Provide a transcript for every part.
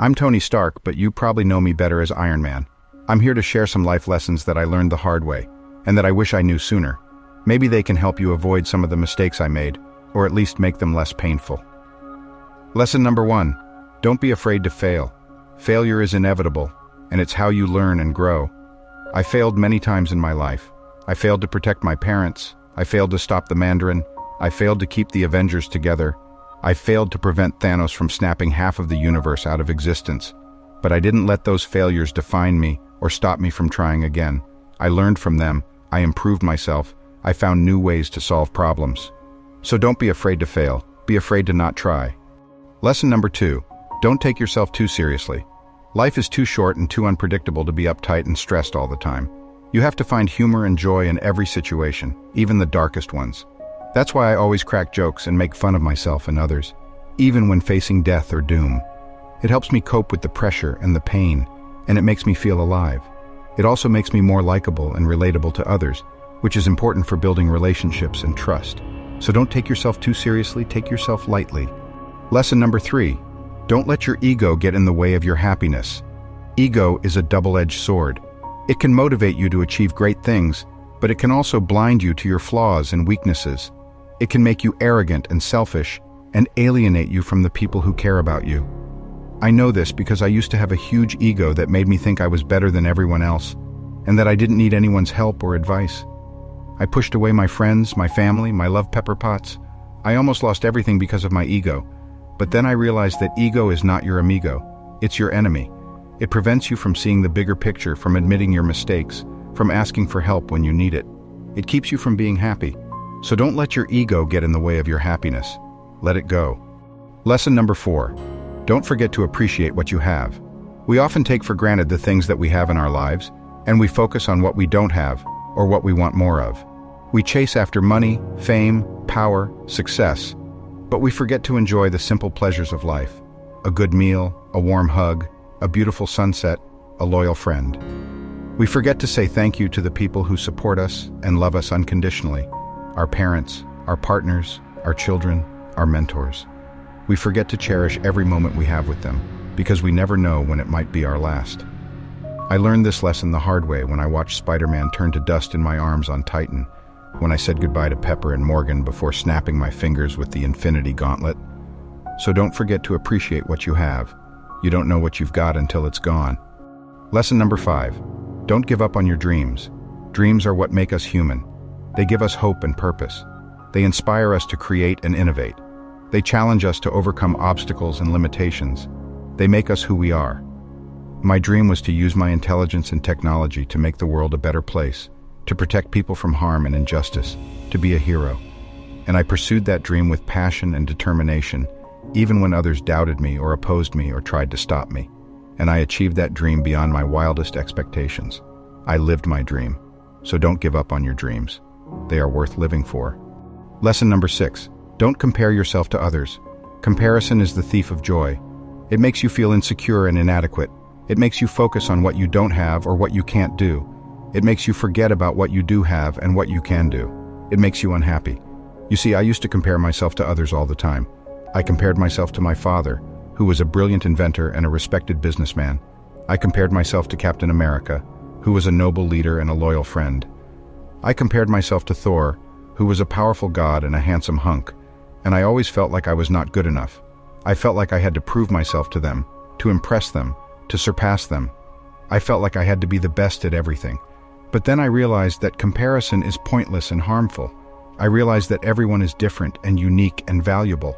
I'm Tony Stark, but you probably know me better as Ironman. I'm here to share some life lessons that I learned the hard way, and that I wish I knew sooner. Maybe they can help you avoid some of the mistakes I made, or at least make them less painful. Lesson number 1. Don't be afraid to fail. Failure is inevitable, and it's how you learn and grow. I failed many times in my life. I failed to protect my parents. I failed to stop the Mandarin. I failed to keep the Avengers together. I failed to prevent Thanos from snapping half of the universe out of existence. But I didn't let those failures define me or stop me from trying again. I learned from them. I improved myself. I found new ways to solve problems. So don't be afraid to fail. Be afraid to not try. Lesson number 2. Don't take yourself too seriously. Life is too short and too unpredictable to be uptight and stressed all the time. You have to find humor and joy in every situation, even the darkest ones. That's why I always crack jokes and make fun of myself and others, even when facing death or doom. It helps me cope with the pressure and the pain, and it makes me feel alive. It also makes me more likable and relatable to others, which is important for building relationships and trust. So don't take yourself too seriously, take yourself lightly. Lesson number 3. Don't let your ego get in the way of your happiness. Ego is a double-edged sword. It can motivate you to achieve great things, but it can also blind you to your flaws and weaknesses. It can make you arrogant and selfish, and alienate you from the people who care about you. I know this because I used to have a huge ego that made me think I was better than everyone else, and that I didn't need anyone's help or advice. I pushed away my friends, my family, my love pepper pots. I almost lost everything because of my ego. But then I realized that ego is not your amigo. It's your enemy. It prevents you from seeing the bigger picture, from admitting your mistakes, from asking for help when you need it. It keeps you from being happy. So don't let your ego get in the way of your happiness. Let it go. Lesson number 4. Don't forget to appreciate what you have. We often take for granted the things that we have in our lives, and we focus on what we don't have, or what we want more of. We chase after money, fame, power, success, but we forget to enjoy the simple pleasures of life. A good meal, a warm hug, a beautiful sunset, a loyal friend. We forget to say thank you to the people who support us and love us unconditionally. Our parents, our partners, our children, our mentors. We forget to cherish every moment we have with them, because we never know when it might be our last. I learned this lesson the hard way when I watched Spider-Man turn to dust in my arms on Titan, when I said goodbye to Pepper and Morgan before snapping my fingers with the Infinity Gauntlet. So don't forget to appreciate what you have. You don't know what you've got until it's gone. Lesson number 5. Don't give up on your dreams. Dreams are what make us human. They give us hope and purpose. They inspire us to create and innovate. They challenge us to overcome obstacles and limitations. They make us who we are. My dream was to use my intelligence and technology to make the world a better place, to protect people from harm and injustice, to be a hero. And I pursued that dream with passion and determination, even when others doubted me or opposed me or tried to stop me. And I achieved that dream beyond my wildest expectations. I lived my dream. So don't give up on your dreams. They are worth living for. Lesson number 6. Don't compare yourself to others. Comparison is the thief of joy. It makes you feel insecure and inadequate. It makes you focus on what you don't have or what you can't do. It makes you forget about what you do have and what you can do. It makes you unhappy. You see, I used to compare myself to others all the time. I compared myself to my father, who was a brilliant inventor and a respected businessman. I compared myself to Captain America, who was a noble leader and a loyal friend. I compared myself to Thor, who was a powerful god and a handsome hunk, and I always felt like I was not good enough. I felt like I had to prove myself to them, to impress them, to surpass them. I felt like I had to be the best at everything. But then I realized that comparison is pointless and harmful. I realized that everyone is different and unique and valuable.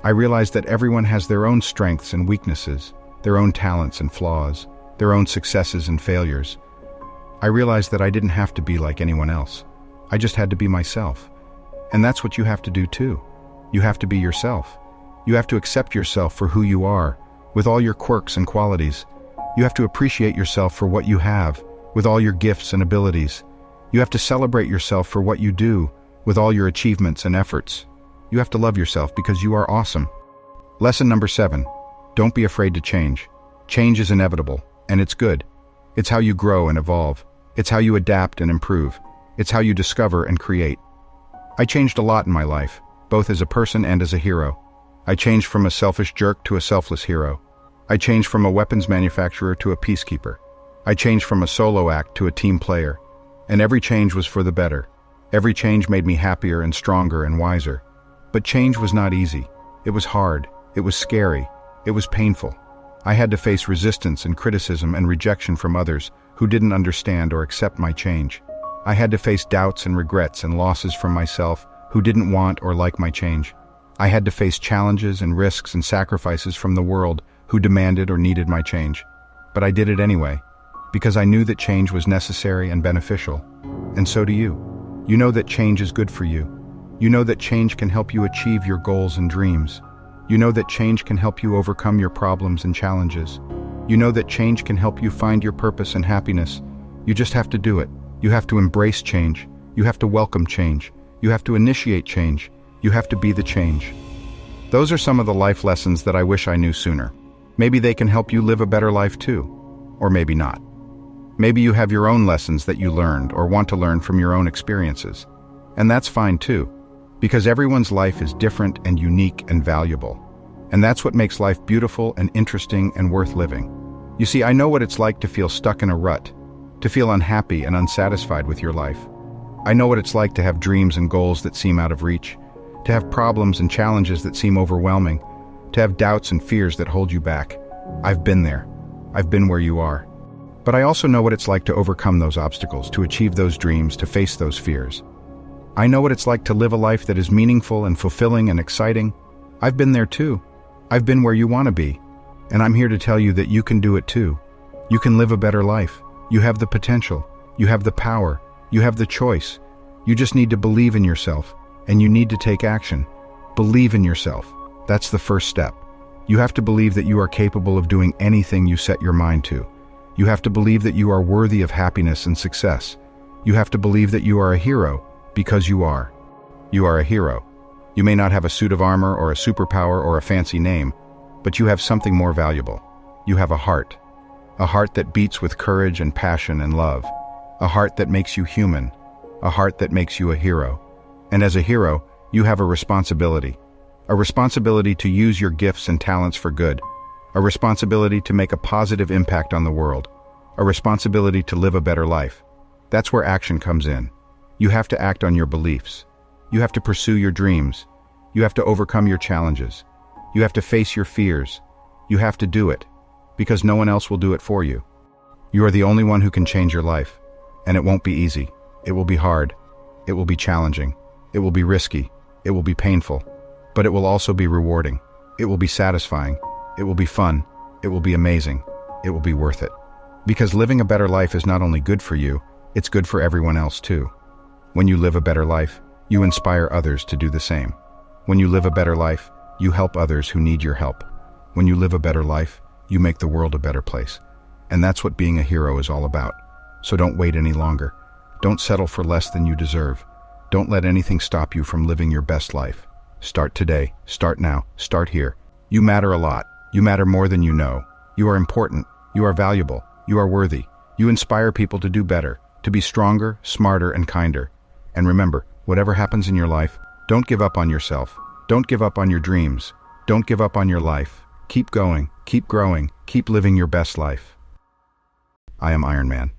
I realized that everyone has their own strengths and weaknesses, their own talents and flaws, their own successes and failures. I realized that I didn't have to be like anyone else. I just had to be myself. And that's what you have to do too. You have to be yourself. You have to accept yourself for who you are, with all your quirks and qualities. You have to appreciate yourself for what you have, with all your gifts and abilities. You have to celebrate yourself for what you do, with all your achievements and efforts. You have to love yourself because you are awesome. Lesson number 7. Don't be afraid to change. Change is inevitable, and it's good. It's how you grow and evolve. It's how you adapt and improve. It's how you discover and create. I changed a lot in my life, both as a person and as a hero. I changed from a selfish jerk to a selfless hero. I changed from a weapons manufacturer to a peacekeeper. I changed from a solo act to a team player. And every change was for the better. Every change made me happier and stronger and wiser. But change was not easy. It was hard. It was scary. It was painful. I had to face resistance and criticism and rejection from others who didn't understand or accept my change. I had to face doubts and regrets and losses from myself who didn't want or like my change. I had to face challenges and risks and sacrifices from the world who demanded or needed my change. But I did it anyway, because I knew that change was necessary and beneficial. And so do you. You know that change is good for you. You know that change can help you achieve your goals and dreams. You know that change can help you overcome your problems and challenges. You know that change can help you find your purpose and happiness. You just have to do it. You have to embrace change. You have to welcome change. You have to initiate change. You have to be the change. Those are some of the life lessons that I wish I knew sooner. Maybe they can help you live a better life too. Or maybe not. Maybe you have your own lessons that you learned or want to learn from your own experiences. And that's fine too, because everyone's life is different and unique and valuable. And that's what makes life beautiful and interesting and worth living. You see, I know what it's like to feel stuck in a rut, to feel unhappy and unsatisfied with your life. I know what it's like to have dreams and goals that seem out of reach, to have problems and challenges that seem overwhelming, to have doubts and fears that hold you back. I've been there. I've been where you are. But I also know what it's like to overcome those obstacles, to achieve those dreams, to face those fears. I know what it's like to live a life that is meaningful and fulfilling and exciting. I've been there too. I've been where you want to be. And I'm here to tell you that you can do it too. You can live a better life. You have the potential. You have the power. You have the choice. You just need to believe in yourself, and you need to take action. Believe in yourself. That's the first step. You have to believe that you are capable of doing anything you set your mind to. You have to believe that you are worthy of happiness and success. You have to believe that you are a hero, because you are. You are a hero. You may not have a suit of armor or a superpower or a fancy name, but you have something more valuable. You have a heart that beats with courage and passion and love, a heart that makes you human, a heart that makes you a hero. And as a hero, you have a responsibility to use your gifts and talents for good, a responsibility to make a positive impact on the world, a responsibility to live a better life. That's where action comes in. You have to act on your beliefs. You have to pursue your dreams. You have to overcome your challenges. You have to face your fears. You have to do it, because no one else will do it for you. You are the only one who can change your life, and it won't be easy. It will be hard. It will be challenging. It will be risky. It will be painful, but it will also be rewarding. It will be satisfying. It will be fun. It will be amazing. It will be worth it. Because living a better life is not only good for you, it's good for everyone else too. When you live a better life, you inspire others to do the same. When you live a better life, you help others who need your help. When you live a better life, you make the world a better place. And that's what being a hero is all about. So don't wait any longer. Don't settle for less than you deserve. Don't let anything stop you from living your best life. Start today. Start now. Start here. You matter a lot. You matter more than you know. You are important. You are valuable. You are worthy. You inspire people to do better, to be stronger, smarter, and kinder. And remember, whatever happens in your life, don't give up on yourself. Don't give up on your dreams. Don't give up on your life. Keep going, keep growing, keep living your best life. I am Iron Man.